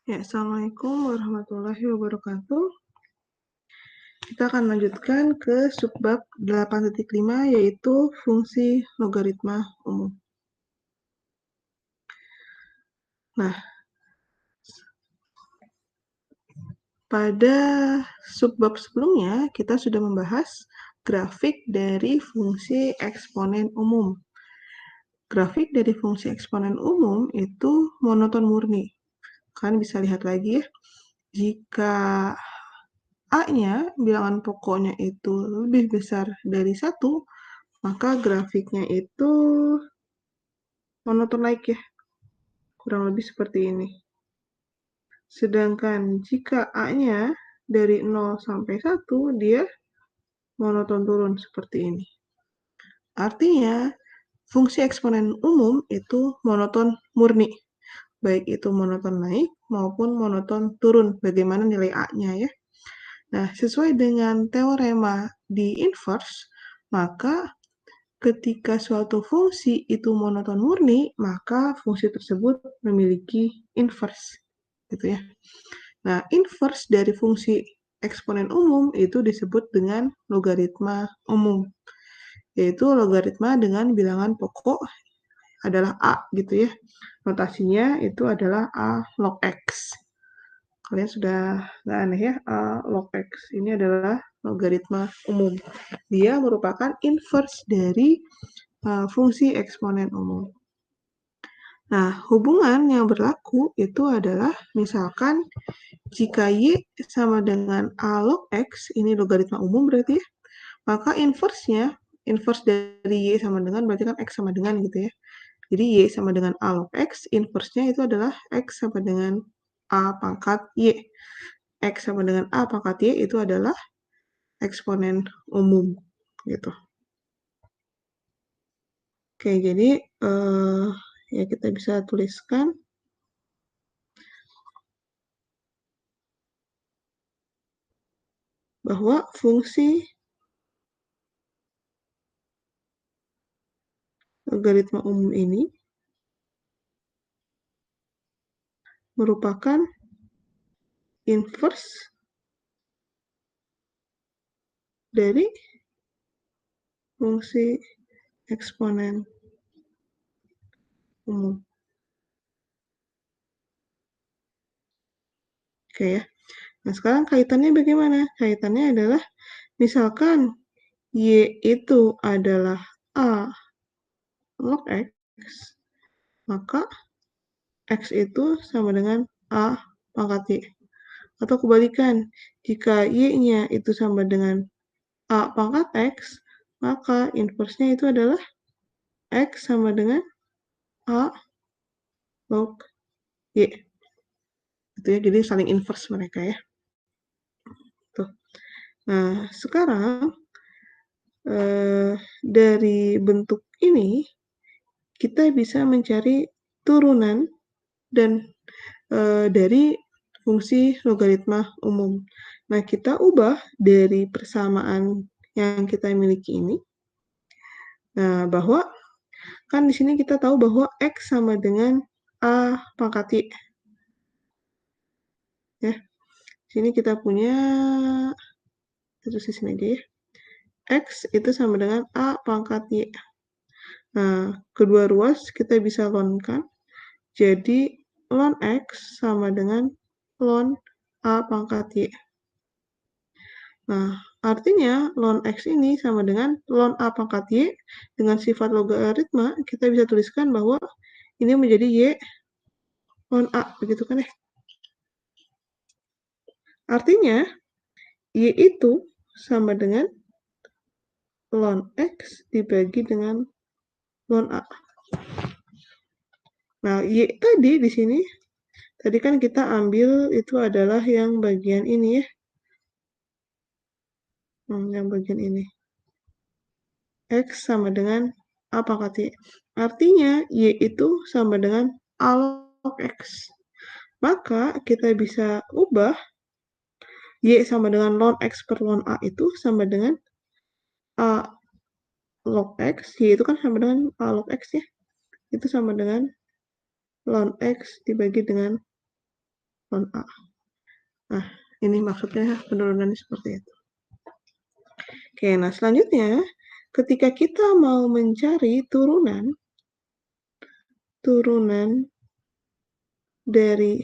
Ya, Assalamualaikum warahmatullahi wabarakatuh. Kita akan lanjutkan ke subbab 8.5 yaitu fungsi logaritma umum. Nah, pada subbab sebelumnya kita sudah membahas grafik dari fungsi eksponen umum. Grafik dari fungsi eksponen umum itu monoton murni. Kalian bisa lihat lagi ya, jika A-nya, bilangan pokoknya itu lebih besar dari 1, maka grafiknya itu monoton naik ya, kurang lebih seperti ini. Sedangkan jika A-nya dari 0 sampai 1, dia monoton turun seperti ini. Artinya, fungsi eksponen umum itu monoton murni, baik itu monoton naik maupun monoton turun, bagaimana nilai A-nya ya. Nah, sesuai dengan teorema di inverse, maka ketika suatu fungsi itu monoton murni, maka fungsi tersebut memiliki inverse, gitu ya. Nah, inverse dari fungsi eksponen umum itu disebut dengan logaritma umum, yaitu logaritma dengan bilangan pokok adalah A, gitu ya. Notasinya itu adalah A log X. Kalian sudah nggak aneh ya, A log X ini adalah logaritma umum. Dia merupakan inverse dari fungsi eksponen umum. Nah, hubungan yang berlaku itu adalah misalkan jika Y sama dengan A log X, ini logaritma umum berarti ya, maka inverse dari Y sama dengan berarti kan X sama dengan gitu ya. Jadi Y sama dengan A log X, inverse-nya itu adalah X sama dengan A pangkat Y. X sama dengan A pangkat Y itu adalah eksponen umum gitu. Oke, jadi ya kita bisa tuliskan bahwa fungsi logaritma umum ini merupakan inverse dari fungsi eksponen umum. Oke ya. Nah, sekarang kaitannya bagaimana? Kaitannya adalah misalkan Y itu adalah A log X, maka X itu sama dengan A pangkat Y. Atau kebalikan, jika Y-nya itu sama dengan A pangkat X, maka inverse-nya itu adalah X sama dengan A log Y. Gitu ya, jadi saling inverse mereka ya. Tuh. Nah, sekarang dari bentuk ini kita bisa mencari turunan dan dari fungsi logaritma umum. Nah, kita ubah dari persamaan yang kita miliki ini. Nah, bahwa kan di sini kita tahu bahwa X sama dengan A pangkat Y. Ya. Sini kita punya, terus di sini aja ya. X itu sama dengan A pangkat Y. Nah, kedua ruas kita bisa lonkan. Jadi, ln X sama dengan ln A pangkat Y. Nah, artinya ln X ini sama dengan ln A pangkat Y. Dengan sifat logaritma, kita bisa tuliskan bahwa ini menjadi Y ln A. Begitu kan ya? Artinya, Y itu sama dengan ln X dibagi dengan ln A. Nah, Y tadi di sini, tadi kan kita ambil itu adalah yang bagian ini ya. Yang bagian ini. X sama dengan A pangkat Y. Artinya, Y itu sama dengan A log X. Maka, kita bisa ubah Y sama dengan ln X per ln A itu sama dengan A log X. Y itu kan sama dengan A log X ya. Itu sama dengan ln X dibagi dengan ln A. Nah, ini maksudnya penurunannya seperti itu. Oke, nah selanjutnya, ketika kita mau mencari turunan dari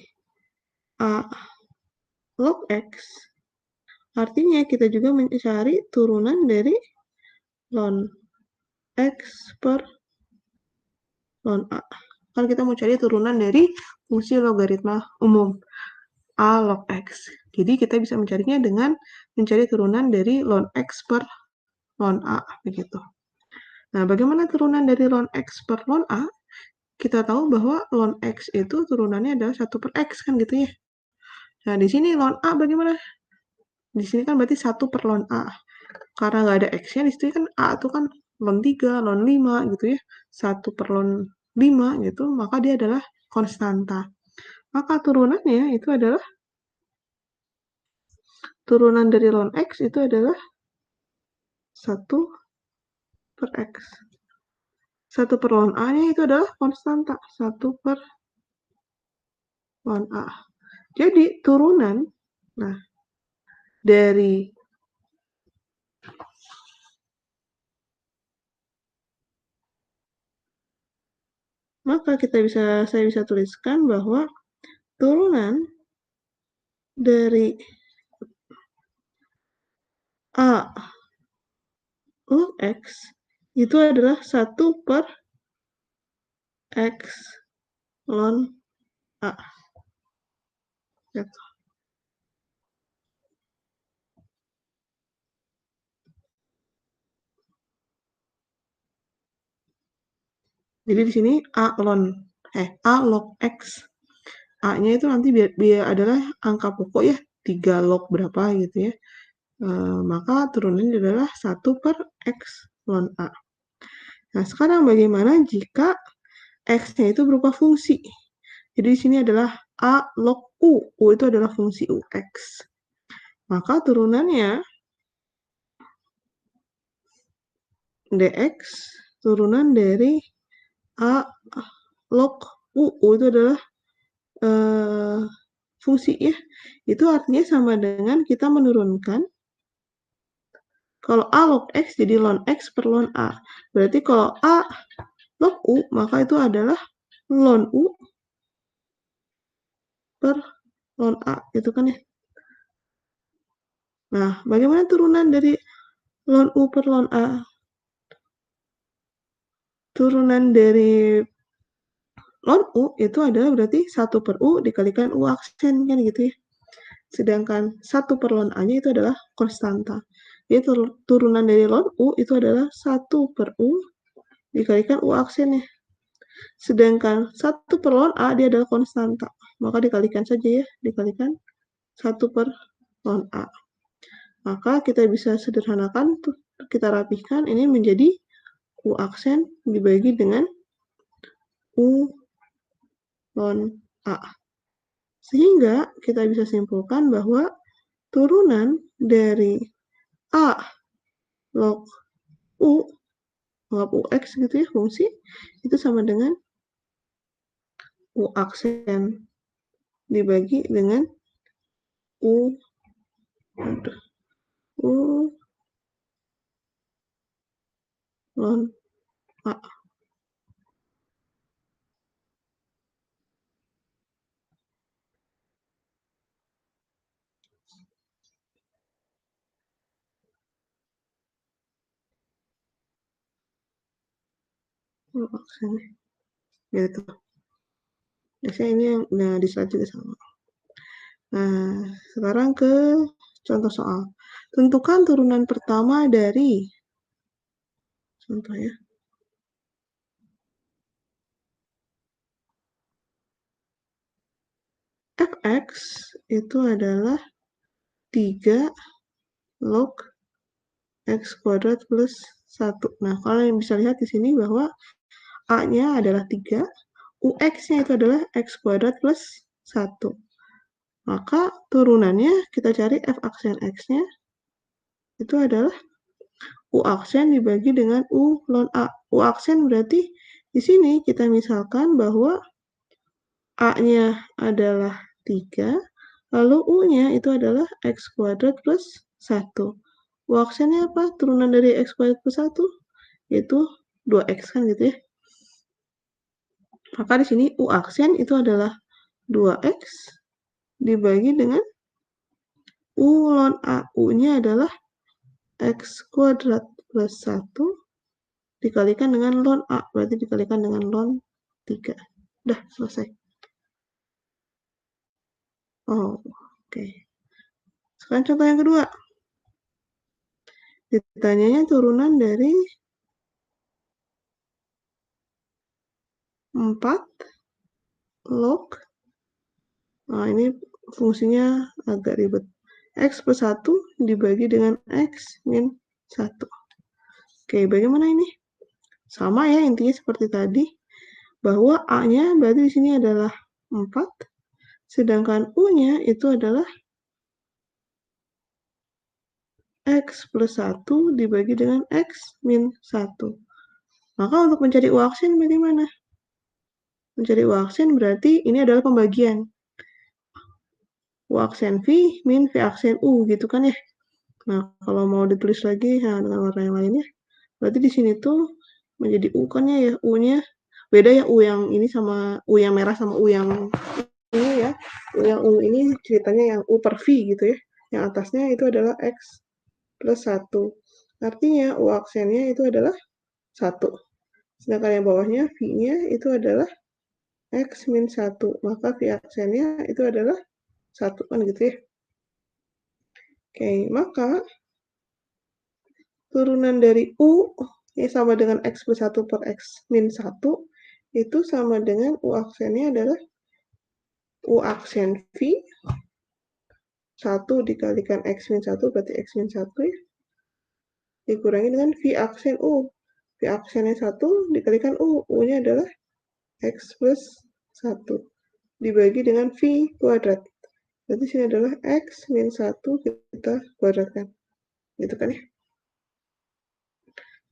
A log X, artinya kita juga mencari turunan dari ln X per ln A. Kan kita mau cari turunan dari fungsi logaritma umum A log X. Jadi kita bisa mencarinya dengan mencari turunan dari ln X per ln A, begitu. Nah, bagaimana turunan dari ln X per ln A? Kita tahu bahwa ln X itu turunannya adalah 1 per X, kan gitu ya. Nah, di sini ln A bagaimana? Di sini kan berarti 1 per ln A. Karena nggak ada X-nya, di situ kan A itu kan ln 3, ln 5 gitu ya. 1 per ln 5 gitu, maka dia adalah konstanta. Maka turunannya itu adalah turunan dari ln X itu adalah 1 per X. 1 per ln A-nya itu adalah konstanta, 1 per ln A. Jadi turunan, nah, dari maka saya bisa tuliskan bahwa turunan dari A log X itu adalah 1 per X ln A. Gitu. Jadi di sini A log X. A-nya itu nanti biar adalah angka pokok ya, 3 log berapa gitu ya. Maka turunannya adalah 1 per X ln A. Nah, sekarang bagaimana jika X-nya itu berupa fungsi? Jadi di sini adalah A log U. U itu adalah fungsi UX. Maka turunannya dx turunan dari A log U. U itu adalah fungsi ya. Itu artinya sama dengan kita menurunkan kalau A log X jadi ln X per ln A. Berarti kalau A log U, maka itu adalah ln U per ln A. Itu kan ya. Nah, bagaimana turunan dari ln U per ln A? Turunan dari ln U itu adalah berarti 1 per U dikalikan U aksen, kan gitu ya. Sedangkan 1 per ln A-nya itu adalah konstanta. Jadi turunan dari ln U itu adalah 1 per U dikalikan U aksennya. Sedangkan 1 per ln A dia adalah konstanta. Maka dikalikan saja ya, dikalikan 1 per ln A. Maka kita bisa sederhanakan, kita rapihkan, ini menjadi U aksen dibagi dengan U ln A. Sehingga kita bisa simpulkan bahwa turunan dari A log U, log UX gitu ya, fungsi, itu sama dengan U aksen dibagi dengan U ln A. U aksen gitu. Biasanya ini yang di slide juga sama. Nah, sekarang ke contoh soal. Tentukan turunan pertama dari contoh ya. Fx itu adalah 3 log X kuadrat plus 1. Nah, kalian bisa lihat di sini bahwa A-nya adalah 3, UX-nya itu adalah X kuadrat plus 1. Maka turunannya kita cari F aksen X-nya itu adalah U aksen dibagi dengan U ln A. U aksen berarti di sini kita misalkan bahwa A-nya adalah 3, lalu U-nya itu adalah X kuadrat plus 1. U aksennya apa? Turunan dari X kuadrat plus 1, yaitu 2X kan gitu ya. Maka di sini U aksen itu adalah 2X dibagi dengan U ln A. U-nya adalah X kuadrat plus 1 dikalikan dengan ln A, berarti dikalikan dengan ln 3. Udah, selesai. Oh, oke. Sekarang contoh yang kedua. Ditanyanya turunan dari 4 log. Nah, ini fungsinya agak ribet. X plus 1 dibagi dengan X min 1. Oke, bagaimana ini? Sama ya, intinya seperti tadi. Bahwa A-nya berarti di sini adalah 4. Sedangkan U-nya itu adalah X plus 1 dibagi dengan X min 1. Maka untuk mencari U aksen bagaimana? Mencari U aksen berarti ini adalah pembagian. U aksen V min V aksen U gitu kan ya. Nah, kalau mau ditulis lagi dengan warna yang lainnya, berarti di sini tuh menjadi U kan ya, U-nya beda ya, U yang ini sama U yang merah sama U yang ini ya. U yang U ini ceritanya yang U per V gitu ya. Yang atasnya itu adalah X plus 1. Artinya U aksennya itu adalah 1. Sedangkan yang bawahnya V-nya itu adalah X min 1. Maka V aksennya itu adalah 1 kan gitu ya. Oke, maka turunan dari U yang sama dengan X plus 1 per X min 1 itu sama dengan U aksennya adalah U aksen V 1 dikalikan X min 1 berarti X min 1 ya, dikurangi dengan V aksen U. V aksennya 1 dikalikan U. U-nya adalah X plus 1 dibagi dengan V kuadrat. Berarti sini adalah X min 1 kita kuadratkan. Gitu kan ya.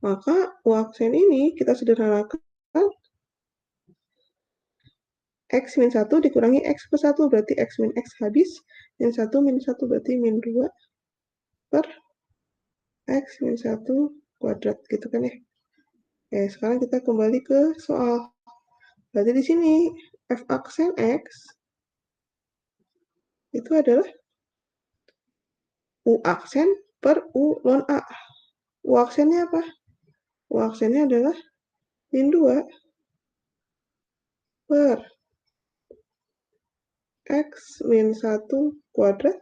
Maka U aksen ini kita sederhanakan X min 1 dikurangi X plus 1 berarti X min X habis. Min 1 berarti min 2 per X min 1 kuadrat gitu kan ya. Oke, sekarang kita kembali ke soal. Berarti di sini F aksen X itu adalah U aksen per U ln A. U aksennya apa? U aksennya adalah min 2 per X min 1 kuadrat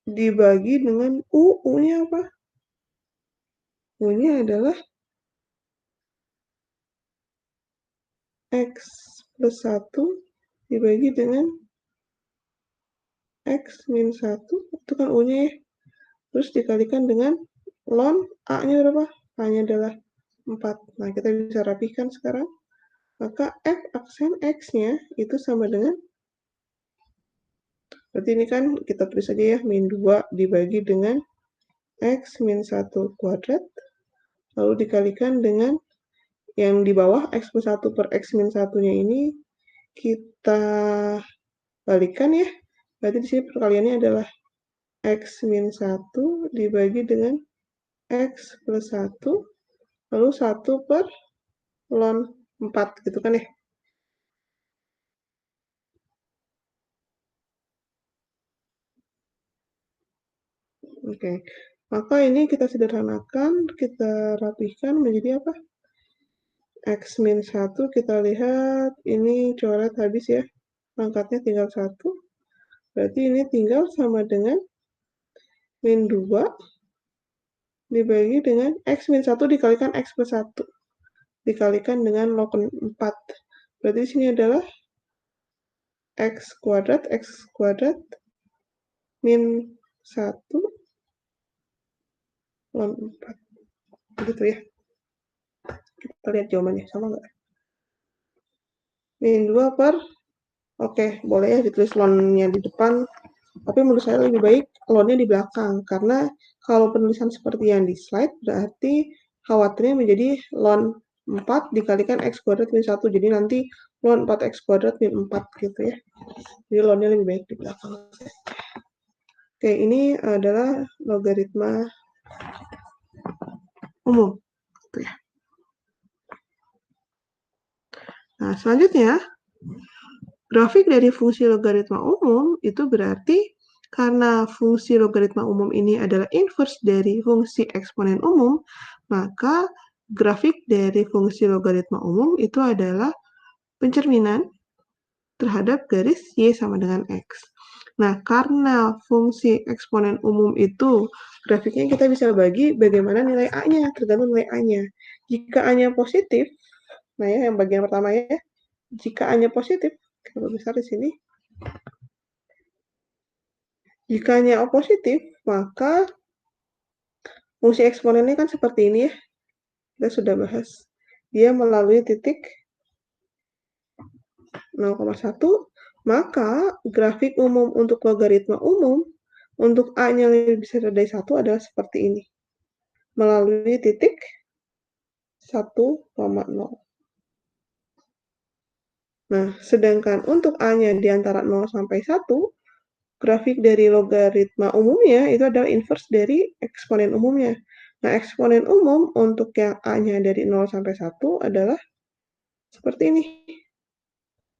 dibagi dengan U. U-nya apa? U-nya adalah X plus 1 dibagi dengan X min 1, itu kan U-nya ya. Terus dikalikan dengan ln A-nya berapa? A-nya adalah 4. Nah, kita bisa rapikan sekarang. Maka F aksen X-nya itu sama dengan, berarti ini kan kita tulis aja ya, min 2 dibagi dengan X min 1 kuadrat, lalu dikalikan dengan yang di bawah X plus 1 per X min 1-nya ini, kita balikan ya. Berarti di sini perkaliannya adalah X min 1 dibagi dengan X plus 1, lalu 1 per ln 4 gitu kan ya. Oke, maka ini kita sederhanakan, kita rapihkan menjadi apa? X min 1 kita lihat, ini coret habis ya, pangkatnya tinggal 1, berarti ini tinggal sama dengan min 2 dibagi dengan X min 1 dikalikan X plus 1 dikalikan dengan log 4. Berarti di sini adalah X kuadrat min 1 ln 4. Begitu ya. Kita lihat jawabannya, sama nggak? Min 2 per, oke, boleh ya ditulis ln-nya di depan, tapi menurut saya lebih baik ln-nya di belakang, karena kalau penulisan seperti yang di slide, berarti khawatirnya menjadi ln 4 dikalikan X kuadrat min 1, jadi nanti ln 4x kuadrat min 4 gitu ya. Jadi lnnya lebih baik di belakang. Oke, ini adalah logaritma umum. Gitu ya. Nah, selanjutnya, grafik dari fungsi logaritma umum itu berarti karena fungsi logaritma umum ini adalah inverse dari fungsi eksponen umum, maka grafik dari fungsi logaritma umum itu adalah pencerminan terhadap garis Y sama dengan X. Nah, karena fungsi eksponen umum itu grafiknya kita bisa bagi bagaimana nilai A-nya, tergantung nilai A-nya. Jika A-nya positif, nah ya yang bagian pertama ya, jika A-nya positif, kalau besar di sini, jika A-nya positif, maka fungsi eksponennya kan seperti ini ya, kita sudah bahas. Dia melalui titik 0,1, maka grafik umum untuk logaritma umum untuk A-nya lebih besar dari 1 adalah seperti ini. Melalui titik 1,0. Nah, sedangkan untuk A-nya di antara 0 sampai 1, grafik dari logaritma umumnya itu adalah inverse dari eksponen umumnya. Nah, eksponen umum untuk yang A-nya dari 0 sampai 1 adalah seperti ini.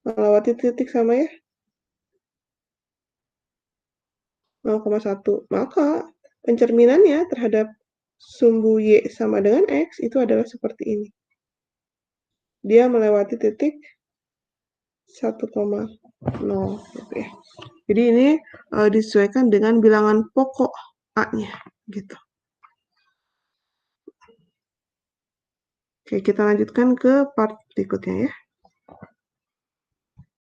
Melewati titik sama ya, 0,1. Maka pencerminannya terhadap sumbu Y sama dengan X itu adalah seperti ini. Dia melewati titik 1,0 gitu ya. Jadi ini disesuaikan dengan bilangan pokok A-nya gitu. Oke, kita lanjutkan ke part berikutnya ya.